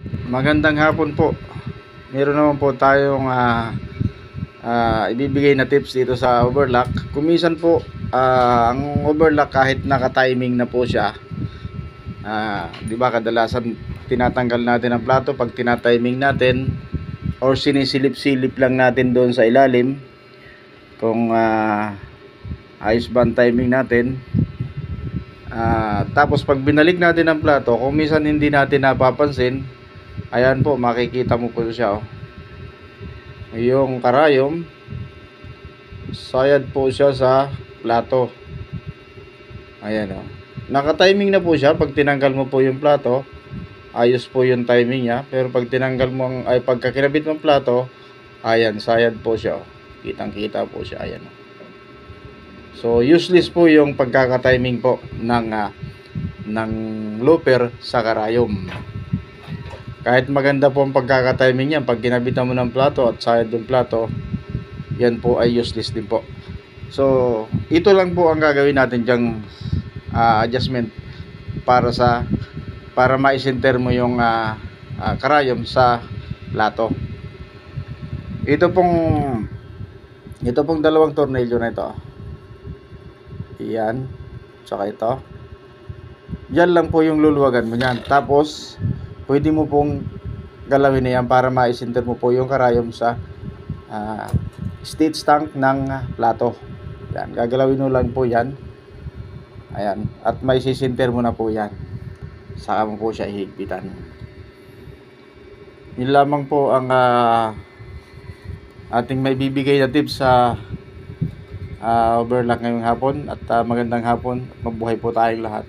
Magandang hapon po. Meron naman po tayong ibibigay na tips dito sa overlock. Kumisan po, ang overlock kahit naka-timing na po siya, di ba kadalasan tinatanggal natin ang plato pag tina-timing natin or sinisilip-silip lang natin doon sa ilalim kung ayos ba ang timing natin. Tapos pag binalik natin ang plato, kung minsan hindi natin napapansin, ayan po, makikita mo po siya, oh. Yung karayom, sayad po siya sa plato. Ayan, oh. Naka-timing na po siya. Pag tinanggal mo po yung plato, ayos po yung timing niya. Pero pag tinanggal mo, pagka kinabit mo ang plato, ayan, sayad po siya, oh. Kitang-kita po siya, ayan, oh. So useless po yung pagkaka-timing po ng looper sa karayom. Kahit maganda po ang pagkaka-timing niya, pag ginabitan mo ng plato at sayad ng plato, yan po ay useless din po. So ito lang po ang gagawin natin dyang adjustment para maisinter mo yung karayom sa plato. Ito pong dalawang tornilyo na ito, yan, tsaka ito, yan lang po yung luluwagan mo yan. Tapos pwede mo pong galawin na yan para maisinter mo po yung karayom sa stage tank ng plato. Yan, gagalawin mo lang po yan. Ayan, at may sisinter mo na po yan, saka mo po siya ihigpitan. Yun lamang po ang ating may bibigay na tips sa overlock ngayong hapon. At magandang hapon, mabuhay po tayong lahat.